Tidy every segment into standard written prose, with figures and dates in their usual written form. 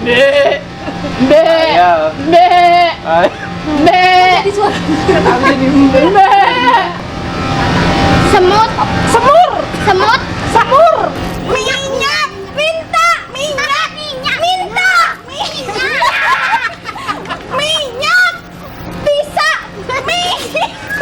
Be. Ayo. Be. Ayo. Be. Jadi suara. Be. Semut. Semur. Semut. Samur. Minyak. Minta. Minyak. Minyak. Minta. Minyak. Minyak. Bisa. Minyak.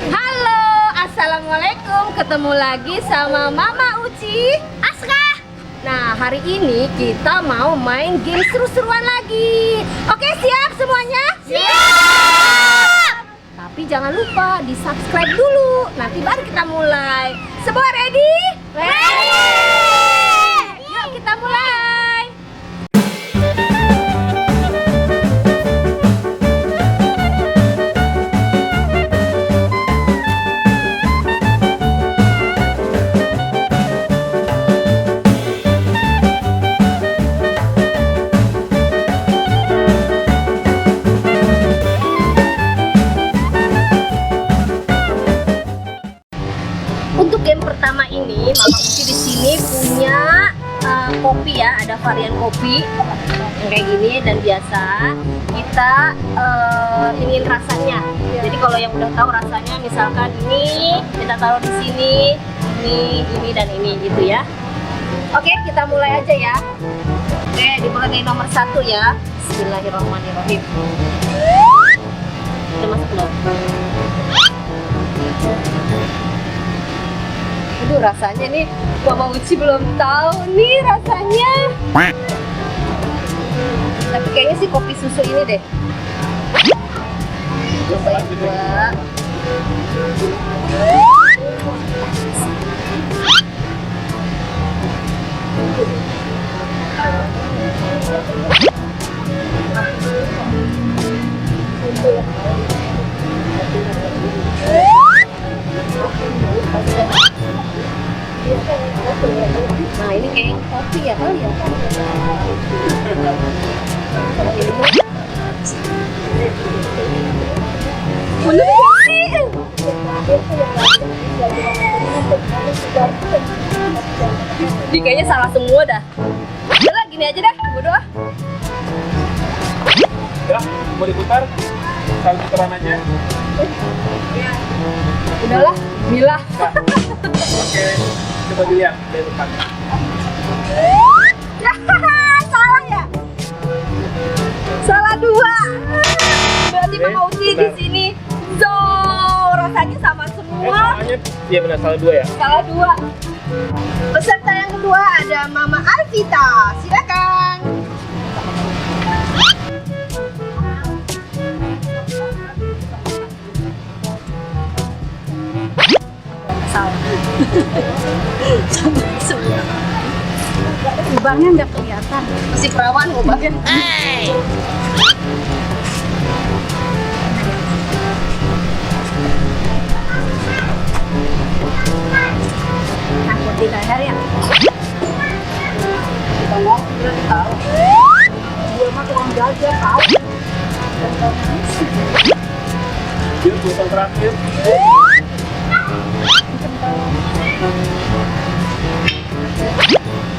Halo, assalamualaikum. Ketemu lagi sama Mama Uci, Aska. Nah, hari ini kita mau main game seru-seruan lagi. Oke, siap semuanya? Siap. Tapi jangan lupa di subscribe dulu. Nanti baru kita mulai. Semua ready? Ready. Yuk kita mulai. Untuk game pertama ini, Mama Uci di sini punya kopi ya, ada varian kopi yang kayak gini dan biasa. Kita ingin rasanya. Jadi kalau yang udah tahu rasanya, misalkan ini kita taruh di sini, ini dan ini gitu ya. Oke, kita mulai aja ya. Oke, dimulai dari nomor 1 ya. Bismillahirrahmanirrahim. Kita masuk dulu. Aduh, rasanya nih Mama Uci belum tahu nih rasanya. Tapi kayaknya sih kopi susu ini deh. Coba yang kedua. Nah, ini kayak kopi ya kali ya. Bener gak sih? Ini kayaknya salah semua dah. Udah gini aja dah, bodo ah. Ya, mau diputar? Kalau putaran aja. Udahlah, milah. Nah. Oke, coba dilihat dari depan. Salah ya? Salah 2. Berarti Oke, Mama Uci di bentar. sini. So, rasanya sama semua. Salahnya, iya benar salah 2 ya. Salah 2. Peserta yang kedua ada Mama Alvita. Silakan. Salah. Sama semua. Lubangnya nggak kelihatan. Masih perawan ngubahnya. Takut di leher ya. Kita mau udah tahu. Gue mah tukang jajan tahu. Yuk, putaran terakhir.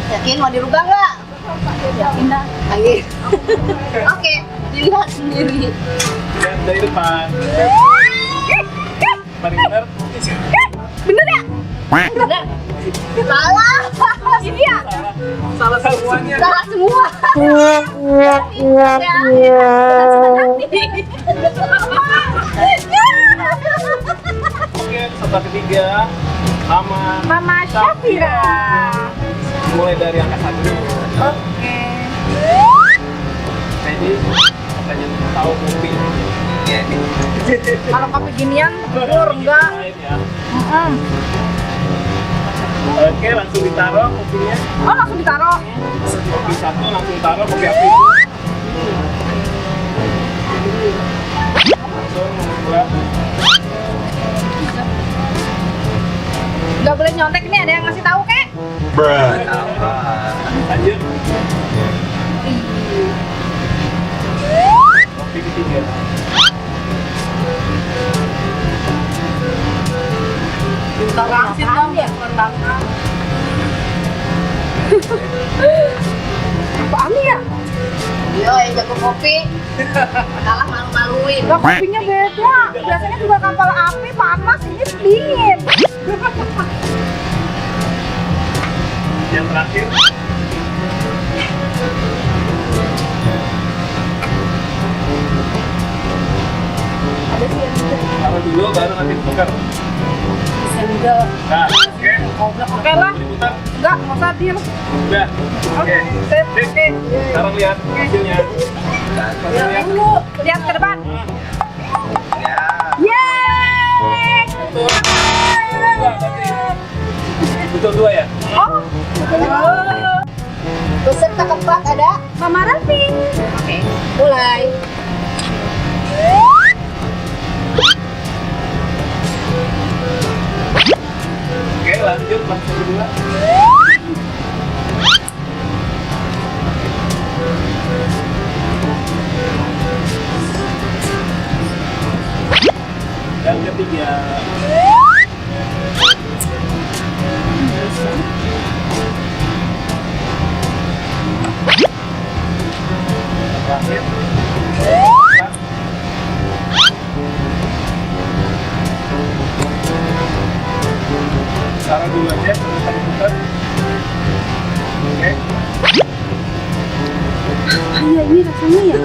Yakin mau dirubah nggak? Yakin dah. Lagi. Oke, dilihat sendiri. Dan dari depan. Paling benar. Bener ya? Bener. Salah. Ini ya? Salah semuanya. Salah semua. Oke, peserta ketiga. Mama Syafira. Mulai dari angka 1 dulu. Oke. Jadi, katanya tahu kopi. Kalau kopi ginian, pur enggak. Ya. Mm-mm. Oke, langsung ditaruh kopinya. Oh, langsung ditaruh. Kopi 1 langsung ditaruh, kopi api itu. Langsung nomor 2. Nggak boleh nyontek nih, ada yang ngasih tahu kek? Lanjut. Kopi ketiga. Langsir dong, ya? tangan. Apaan nih ya? Yo, yang jago kopi. Kalah malu-maluin. Lah kopinya beda. Biasanya juga kapal api panas, ini dingin. Yang terakhir. Ada sih yang beda. Taruh dulu baru nanti ditukar. Sendal. Nah, oke. Oke lah. Diputar. Enggak, nggak usah deal. Udah. Oke. Sip. Oke. Sekarang lihat hasilnya. Lihat dulu, lihat ke depan. Ya. Yeay! Betul. Dua tadi. Betul dua ya? Oh, Peserta keempat ada Mama Raffi. Oke, mulai. Oke, lanjut langsung kedua. Yang ketiga. Terakhir. Taruh dulu aja, terus tadi putar. Oke. Ah, iya ini rasanya ya.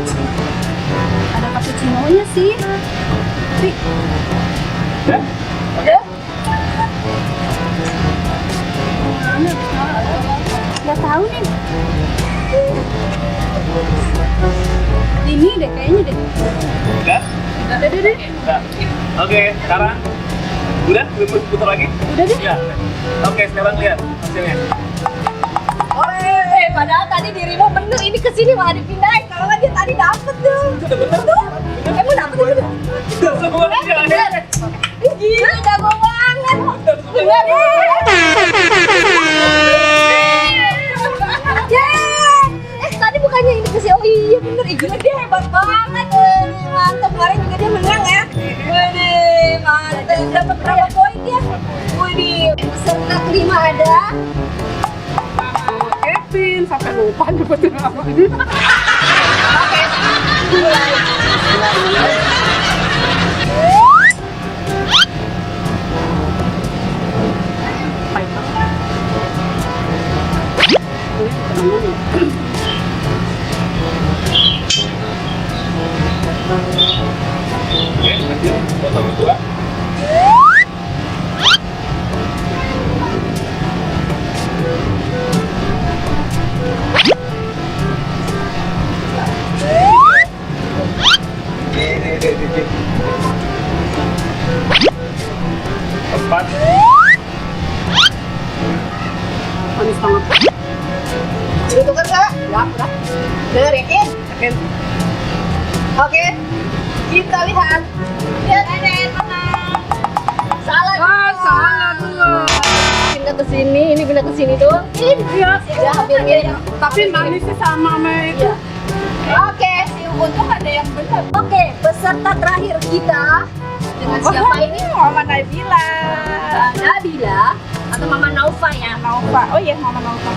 Ada cappuccino-nya sih. Tapi Ya? Oke. nggak tahu nih. Ini deh kayaknya deh. Udah? Udah deh. Udah. Oke, sekarang udah belum putar lagi? Udah deh. Ya. Oke, sekarang lihat hasilnya. Padahal tadi dirimu bener, ini kesini malah dipindahin. Kalau nggak dia tadi dapet tuh. Sudah benar? Emang dapet tuh? Sudah semuanya. Bener. Ih, gila, jago banget. Benar. Yeay. Tadi bukannya ini kesini. Oh iya bener, gila dia hebat banget. Mantap, kemarin juga dia menang ya. Widih, mantap. Dapat berapa poin dia? Widih. Peserta kelima ada Kevin sampai lupa nyebutin namanya. Oke, mulai. Oke, lanjut. Potong kedua. Empat. Manis banget. Itu kan kak? Udah. Bener yakin? Yakin. Oke, kita lihat. Lihat Enen menang. Salah. Salah dulu. Pindah ke sini, ini pindah ke sini doang. Iya. Ya hampir mirip. Tapi manisnya sama itu. Iya. Oke, Untung ada yang benar. oke, peserta terakhir kita dengan siapa ini? Mama Nabila. Nabila atau Mama Naufa ya? Naufa. Oh iya, Mama Naufa.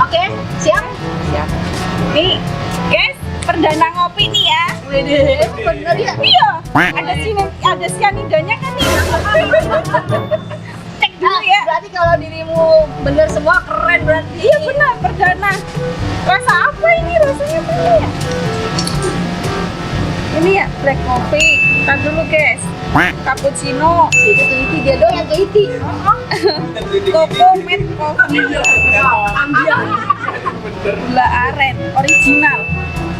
Oke, siap? Siap. Nih, guys, perdana ngopi nih ya. Wede, bener ya? Iya. Ada sianidanya kan nih. Cek dulu ya. Berarti kalau dirimu bener semua keren berarti. Iya benar, perdana. Rasa apa ini? Rasanya apa ya? Ini ya, black coffee. Ntar dulu guys. Cappuccino. Itu teliti dia doang yang teliti. Coco Mate Coffee. Gula aren, original.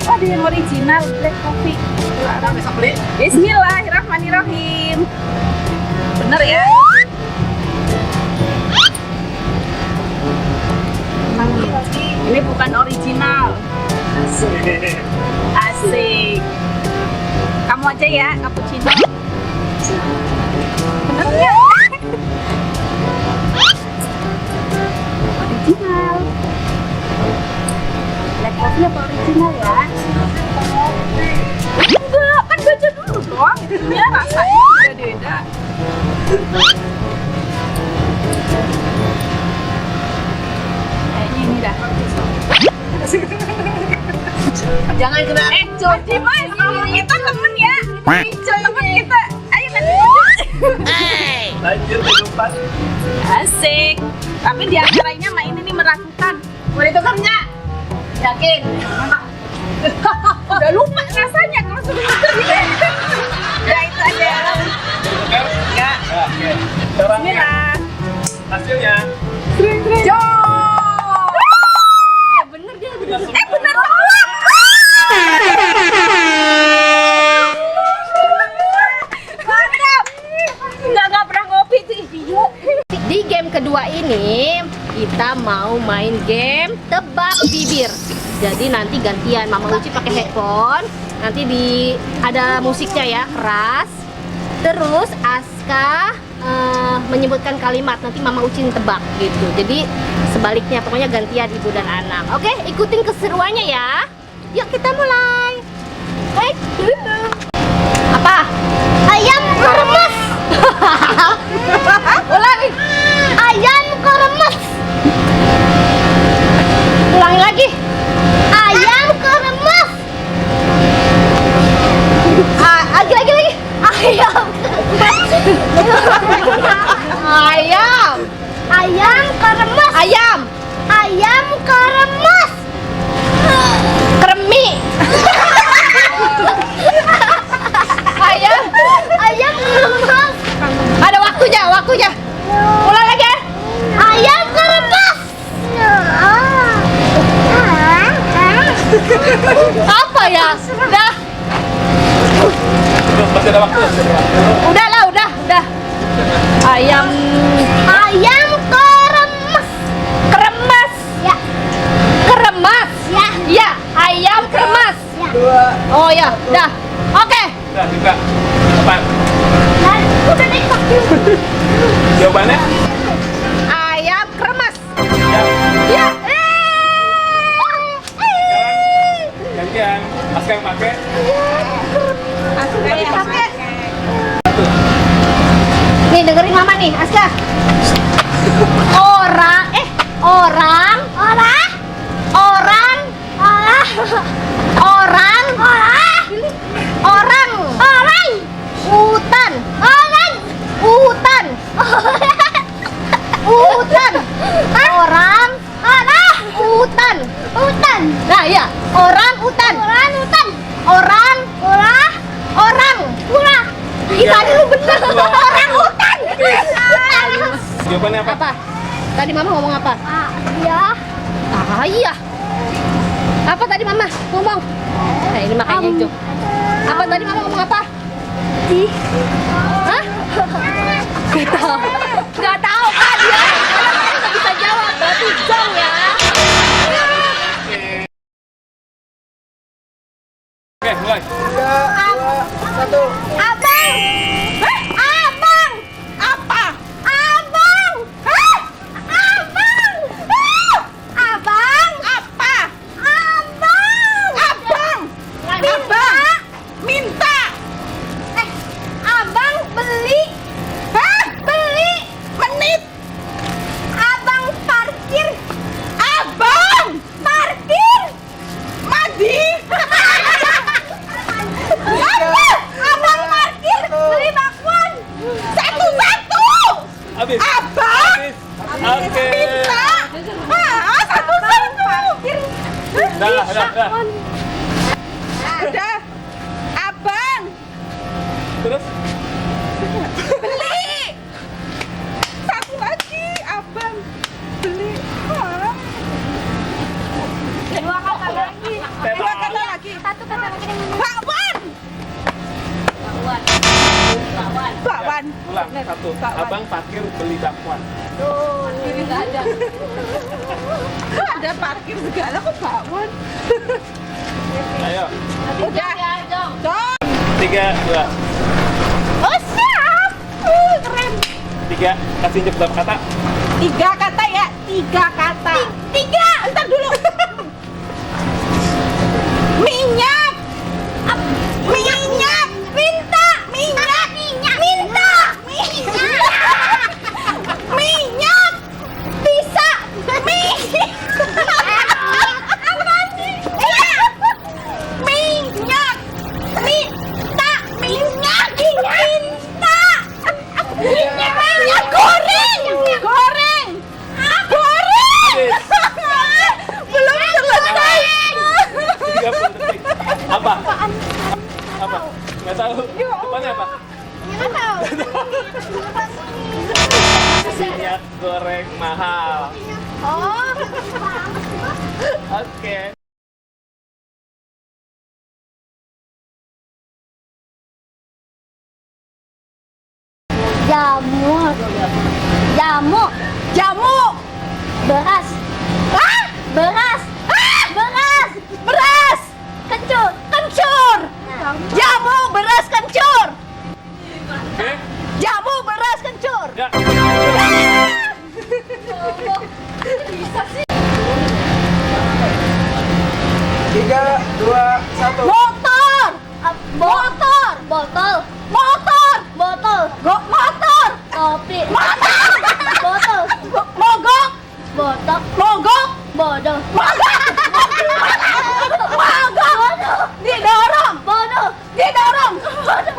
Oh, ada yang original black coffee. Bisa beli? Bismillahirrahmanirrahim. Bener ya? Ini bukan original. Asik. Kamu aja ya, cappuccino. Bener nggak? Original. Black coffee apa original ya? Enggak, kan baca dulu doang. Ya rasanya beda-beda. kena. Dimas, kita temen ya. Temen kita. Ayo kasih. Lanjut keempat. Asik. Tapi di antaranya main ini meragukan. Boleh tukarnya? Yakin? Udah lupa rasanya kalau sudah tuker. Ya itu aja. Tukar? Enggak. Ya, oke. Sekarang ya. Bismillah. Hasilnya. Jo. Ya bener dia. Benar semua. Benar semua. Mantap. Enggak pernah ngopi tuh dia. Di game kedua ini kita mau main game tebak bibir. Jadi nanti gantian Mama Uci pakai headphone. Nanti ada musiknya ya, keras. Terus Aska menyebutkan kalimat, nanti Mama Uci tebak gitu. Jadi sebaliknya, pokoknya gantian ibu dan anak. Oke, ikutin keseruannya ya. Yuk kita mulai. Baik. Apa? Ayam keremes. Ulangi. Ayam keremes. Ulangi lagi. Ayam keremes. Lagi. Ayam. Ayam. Ayam keremes. Ayam keremes. Kremi. Ayam keremes. Ada waktunya. Ulang lagi ya. Ayam keremes. Apa ya? Masih ada waktu. Udah. Ayam keremes. Ya. Keremes. Ya, ayam keremes. Oh ya, udah. Oke. Udah, juga. Apa? Udah naik vakum. Jawabannya? Ayam kremes. Ya. Ya. Sekarang gantian. Aska yang pakai. Pakai. Nih dengerin Mama nih, Aska. Utan. Nah ya, orang utan. Orang. Kita dulu bener. Orang utan. Jawabannya apa? Apa? Tadi Mama ngomong apa? Iya. Apa tadi Mama ngomong? Nah ini makanya itu. Apa tadi Mama ngomong apa? Hah? Gak tahu kan dia. Karena tadi gak bisa jawab. Berarti jong ya. Oke, mulai. 3, 2, 1. Abang. Abang. Apa? Abang. Abang. Abang. Apa? Abang. Minta. Abang beli. Beli. Menit. Abang parkir. Abang parkir. Mandi. Abang parkir. Beli bakwan. Satu-satu. Habis. Abang. Oke. Minta. Satu-satu. Udah. Ada. Abang. Terus? Beli. Satu lagi. Abang. Beli. Dua kata lagi. Satu kata lagi. Bakwan. Bakwan. Ulang. 1. Abang parkir beli bakwan. Ini gak ada. Ada parkir segala kok bakwan. Ayo. Udah. Jong. Dong. 3, 2, Oh siap. Keren. 3. Kasih jawab berapa kata? 3 kata ya. 3 kata. 3. Entar dulu. Minyak. Minyak. Minta. Minyak. Minta. Minyak. Bisa. Apaan sih? Minyak goreng. Goreng. Goreng. Belum selesai. 30 detik. Apa? Apa? Nggak tahu. Depannya apa? Nggak tahu. Minyak goreng mahal. Oh. Oke. Jamu. Jamu. Jamu. Beras. Ah! Beras. Ah! Beras. Beras. Kencur. Kencur. Nah. Jamu beras kencur. Oke. Jamu beras kencur. Ya. Bisa sih. 3, 2, 1. Motor. Motor. Botol. Motor. Botol. Motor. Kopi. Motor. Botol. Mogok. Botol. Mogok. Bodoh. Mogok. Mogok. Didorong. Bodoh. Didorong.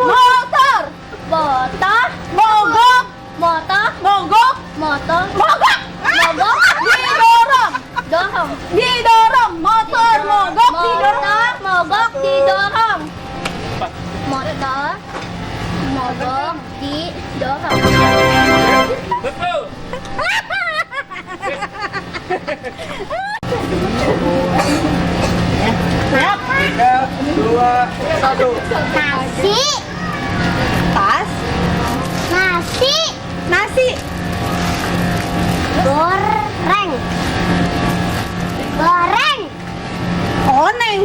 Motor. Botol. Mogok. Motor. Mogok. Motor. Mogok. Mogok. Didorong. Dorong. Didorong. Motor mogok didorong. Mogok didorong. Empat. Motor. Mogok didorong. Betul. Siap. 3, 2, 1. Nasi. Tas. Nasi. Nasi. Goreng. Goreng. Oneng.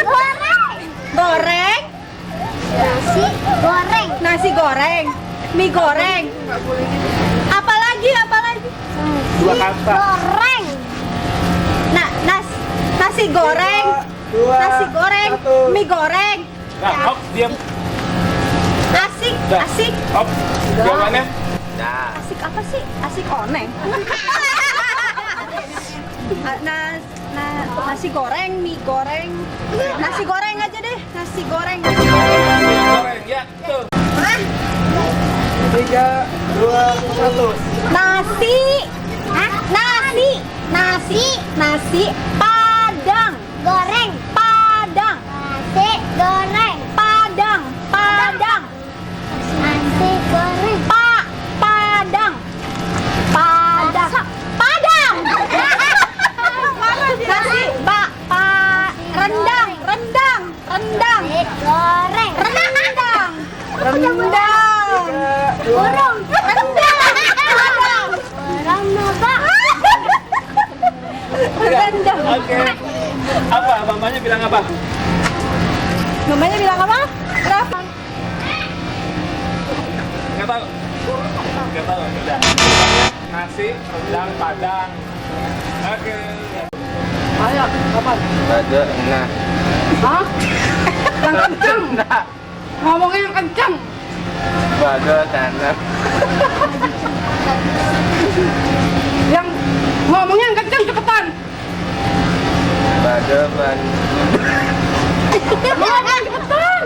Goreng. Goreng. Nasi goreng. Nasi goreng. Mie goreng. Apalagi? Dua kata. Goreng. Nasi goreng. Nasi goreng. Mie goreng. Nah, hop, diam. Asik. Dah. Asik. Hop. Jawabannya? Nah. Asik apa sih? Asik oneng. Nasi goreng, mie goreng. Nasi goreng aja deh. Nasi goreng. Nasi goreng, ya, betul. 3, 2, 1. Nasi. Hah? Nasi Padang. Goreng. Padang. Nasi goreng. Padang. Nasi goreng. Padang. Nasi rendang. Nasi goreng. Rendang. Burung. Rendang. Burung nubak. Rendang. Oke. Apa? Mamanya bilang apa? Mamanya bilang apa? Berapa? Nggak tahu. Nggak tahu. Udah. Nasi, rendang, padang. Oke. Ayo, apa? Ada nah. Hah? Yang kenceng. Nah. Ngomongnya yang kenceng. Bado tanah. Yang ngomongnya yang kenceng cepetan. Bado ban. Ngomongnya cepetan.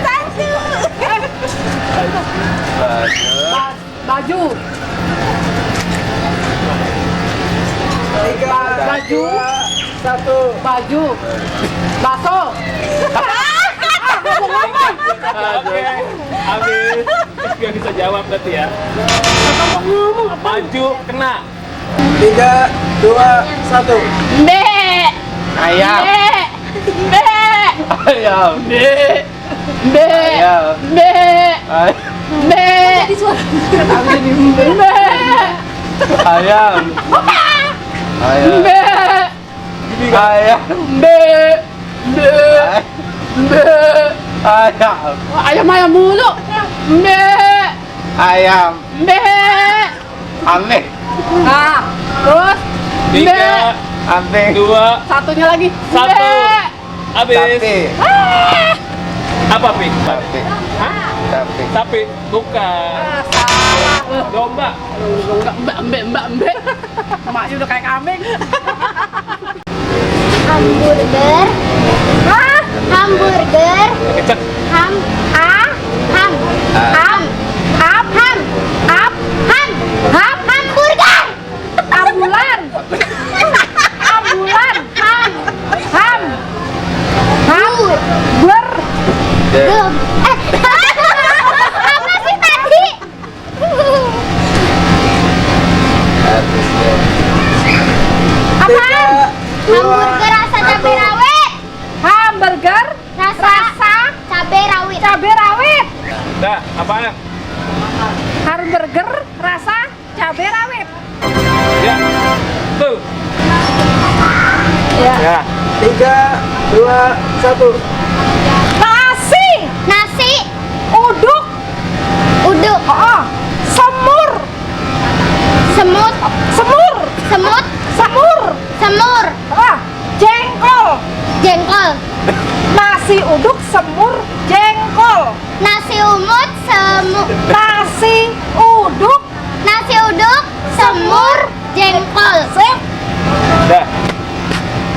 Satu. Bado. Baju. 3, Baju. 1. Baju. Bakso. Ngomong-ngomong. Oke. Habis. Nggak bisa jawab berarti ya. Ngomong. Maju, kena. 3, 2, 1. Be. Ayam. Be. Ayam. Be. Be. Ayam. Be. Ay- Be. Be. Ayam. Ayam. Be. Ayam. Be. Be. Ay- Be. Ayam. Ayam mulu. Be. Ayam. Be. Ambing. Nah, terus. Be. 3, Ambing. 2, Satunya lagi. 1. Be. Habis. Tapi. Apa, Pi? Tapi. Hah? Tapi. Sapi. Bukan. Salah. Domba. Enggak, mbak. Emaknya udah kayak kambing. Hamburger. Hah? Hamburger. Kecek. Ham. Apa sih tadi? Apa? Hamburger rasa cabai rawit. Hamburger Rasa cabai rawit. cabai rawit. Dah, apaan? Hamburger rasa cabai rawit. Ya. Betul. Ya. 3, 2, 1. Nasi Nasi uduk. uduk. Oh, semur. Semut. Semur. Semut. Semur. Semur. Ah, jengkol. Jengkol. Nasi uduk, semur, jengkol. Nasi umut. Nasi uduk. Nasi uduk. Semur. Jengkol. Sip. Dah.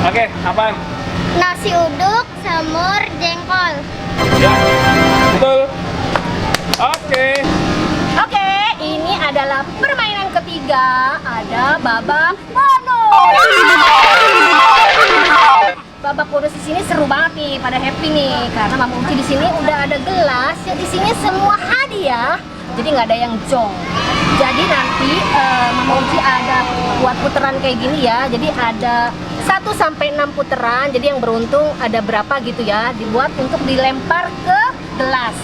Oke, apaan? Nasi uduk. Semur. Jengkol. Ya. Betul. Oke. Oke, ini adalah permainan ketiga. Ada babak bonus. Babak bonus di sini seru banget nih, pada happy nih karena Mama Uci di sini udah ada gelas. Yang di sini semua hadiah, jadi nggak ada yang jong. Jadi nanti Mama Uci ada buat putaran kayak gini ya. Jadi ada 1 sampai 6 putaran. Jadi yang beruntung ada berapa gitu ya, dibuat untuk dilempar ke gelas.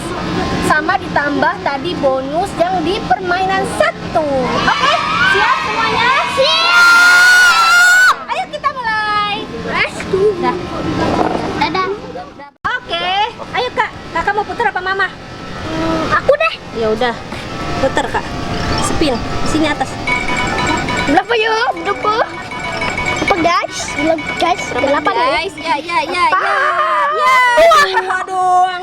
Sama ditambah tadi bonus yang di permainan 1. Oke, siap semuanya? Siap! Ayo kita mulai. Dah. Dadah. Oke, ayo Kak. Kakak mau putar apa Mama? Aku deh. Ya udah. Putar Kak. Spin sini atas. Berapa yuk? Berapa? Apa guys? Guys, berapa guys? Ya. Dua doang.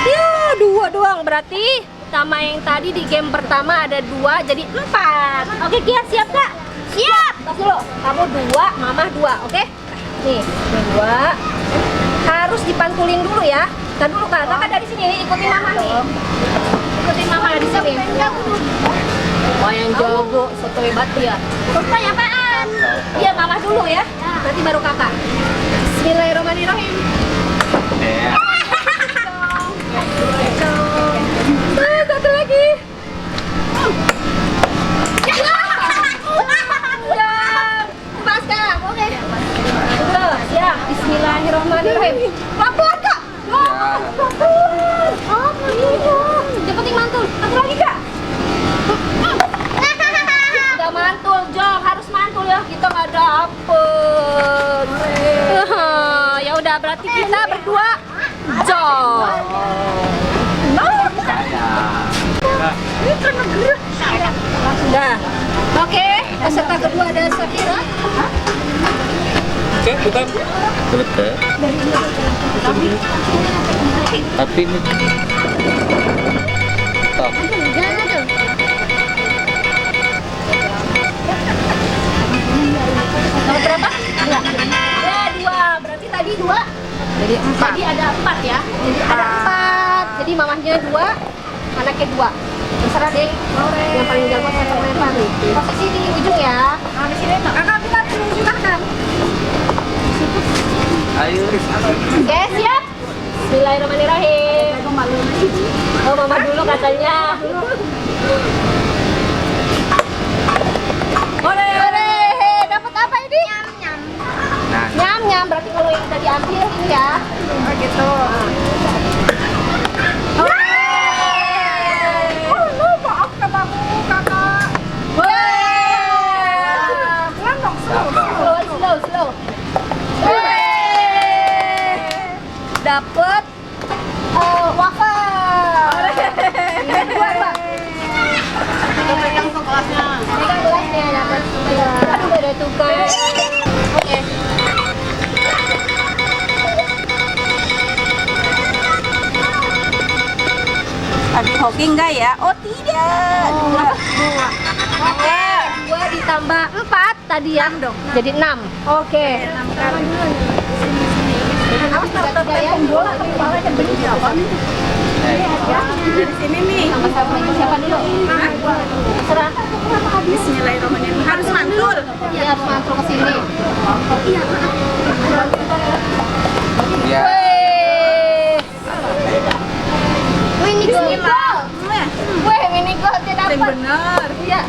Ya, 2 doang. Berarti sama yang tadi di game pertama ada 2 jadi 4. Oke, Kia siap Kak? Siap. Tos dulu. Kamu 2, Mama 2, oke? Nih, 2. Harus dipantulin dulu ya. Kan dulu Kak. Kakak dari sini nih, ikutin Mama nih. Ikutin Mama di sini. Wah, yang jago, soto hebat ya. Sotoy apaan? Iya, Mama dulu ya. Nanti baru Kakak. Bismillahirrahmanirrahim. Satu lagi. Pas Kak. Oke. Tuh, siap. Bismillahirrahmanirrahim. Pelan-pelan Kak. Pelan-pelan. Oh, pelan. Cepetin mantul. Satu lagi Kak. Udah mantul, Jong. Harus mantul ya. Kita nggak dapet. Ya udah, berarti kita berdua Jong. Sudah. Oke, peserta kedua ada Sakira. Oke, putar. Betul. Tapi ini top. Nomor berapa? 2. Ya, 2. Berarti tadi 2. Jadi 4. Jadi ada 4 ya. Jadi ada 4. Jadi mamahnya 2, anaknya 2. Terserah deh. Yang paling jago saya lempar nih. Posisi di ujung ya. Nah, di sini Kakak kita di ujung kanan. Ayo. Oke, siap. Bismillahirrahmanirrahim. Oh, Mama dulu katanya. Ore, dapat apa ini? Nyam, berarti kalau yang tadi ambil ini ya. Oh gitu. Maafkan aku Kakak. Pelan dong, Slow. Dapat waffle. Ini 2, Pak. Pegang tuh kelasnya. Pegang gelasnya dapat. Aduh, ada tukang. Oke. Tadi hoki enggak ya? Oh tidak. 2. Oke, 2 ditambah 4 tadi ya. Jadi 6. Oke. 6 kali. Awas taruh bola tapi balanya begini apa? Di sini nih. Sama-sama siapa dulu? Terserah. Bismillahirrahmanirrahim. Harus mantul. Iya, harus mantul ke sini. Ya. Wih. Bismillah. Weh, mini gold dia Yang dapat. bener. Iya.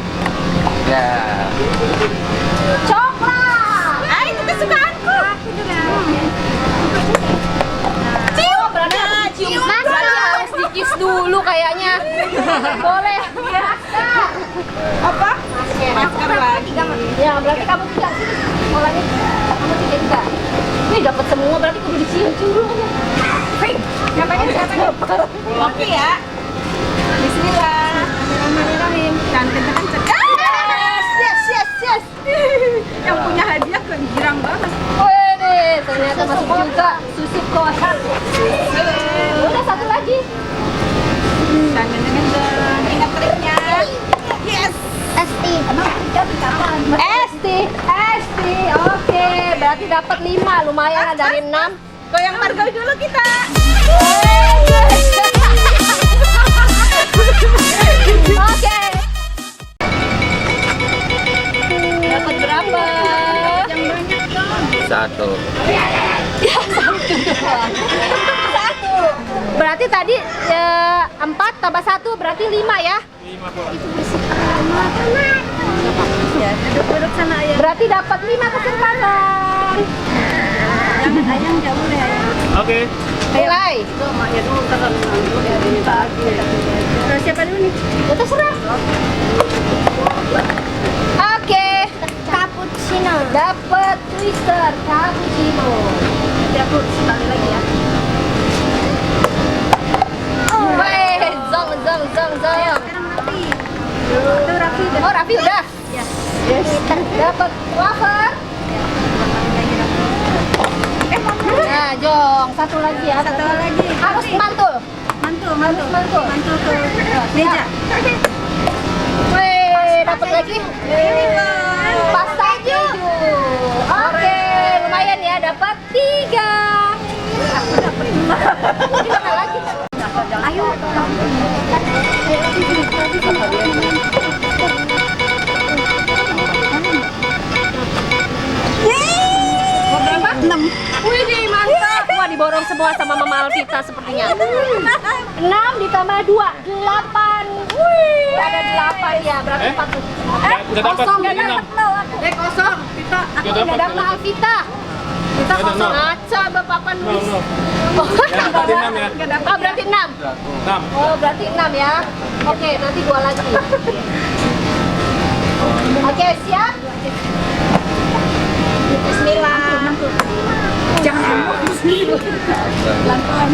Ya. Coklat. Ah, itu kesukaanku. Cium, berarti cium. Mas, berarti harus di-kiss dulu kayaknya. Boleh. Masker. Apa? Masker lagi. Ya, berarti kamu tiga sih. Polanya kamu tiga. Wih, dapat semua berarti kamu dicium dulu. Hei, siapanya siapa? Oke ya. Bismillah. Bismillahirrahmanirrahim. Kenceng-kenceng. Yes. Yang punya hadiah kok girang banget. Wih, ternyata masuk juga susu kosan. Udah satu lagi. Kenceng-kenceng. Ingat triknya. Yes. Esti. Esti. Oke, berarti dapat 5. Lumayan lah dari 6. Goyang margo dulu kita. Oke. Dapat berapa? Yang banyak dong. Satu. Satu. Berarti tadi 4 tambah 1 berarti 5 ya? 5 kok. Ya, duduk sana ya. Berarti dapat 5 kesempatan. Ayang jauh deh ayang. Oke. Mulai. Ya dulu kan Terus siapa dulu nih? Ya terserah. Oke. Cappuccino. Dapat twister cappuccino. Nanti aku sekali lagi ya. Weh, zong. Itu Raffi udah. Oh, Raffi udah. Yes. Dapat wafer. Nah, Jong, satu lagi ya. Satu lagi. Harus mantul. Mantul Mantul. ke meja. Weh, dapat lagi. Ini loh. Pasta keju. Oke, lumayan ya, dapat 3. Aku dapet 5. Gimana lagi? Ayo. Mau berapa? 6. Wih, mantap. Wah, diborong semua sama Mama Alvita sepertinya. 6 ditambah 2, 8. Wih, ada 8 ya, berarti 4. Udah dapat Kosong, jadi 6. Kosong. Kita, aku Udah udah dapat. dapat Alvita. Kita Udah, kosong. 6. Ngaca, Bapak No, penulis. no. Oh, Ya, berarti 6 ya. Oh, berarti 6. 6. Oh, berarti 6 ya. Oke, nanti 2 lagi. Oke, siap? Bismillah. Jangan pelan-pelan.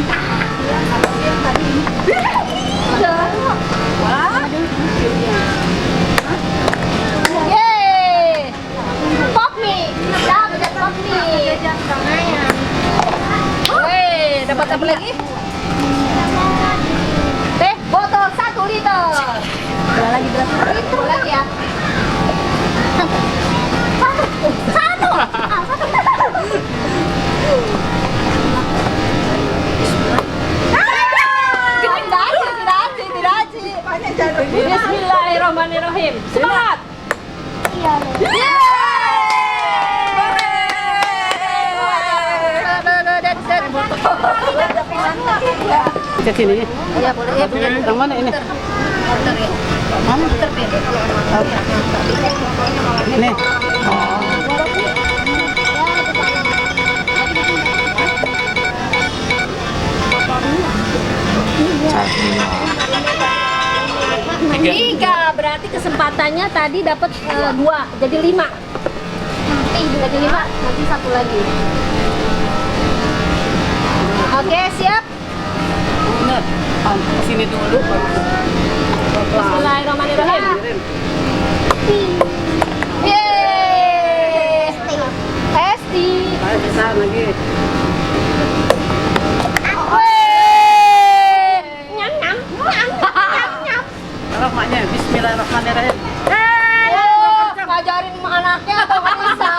Yeay! Pop mie. Dapat pop mie. Weh, dapat apa lagi? Teh botol 1 liter. Berapa lagi berapa? Itu lagi ya. Satu. Tidak. Bismillahirrahmanirrahim. Semangat. Ke sini. Ya boleh ya. Yang mana ini? Bentar ya. Mana? Bentar, Pin. Ini. Tiga, berarti kesempatannya tadi dapat 2, jadi 5. Jadi 5, nanti 1 lagi. Oke, siap? Benar. Ke sini dulu. Bismillahirrahmanirrahim. Yeay. Esti. Ayo ke sana lagi. Weh. Nyam. Kalau maknya Bismillahirrahmanirrahim. Oh, ngajarin sama anaknya atau nggak bisa?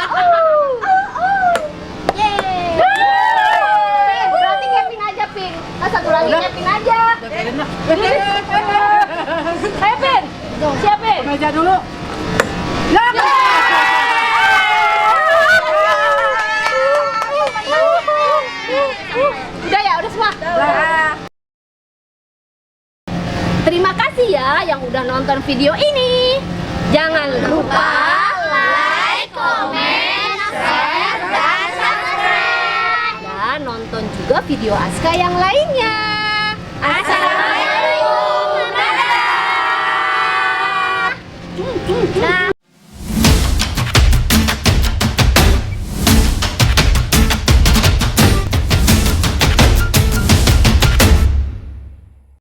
Yeay. Pin, berarti Kevin aja, Pin. Nah, satu lagi Kevin aja. Kevin, siap, Pin. Meja dulu. Udah ya, udah semua. Terima kasih ya yang udah nonton video ini. Jangan lupa like, comment, share, dan subscribe. Dan nonton juga video Aska yang lainnya. Assalamualaikum. Dadah.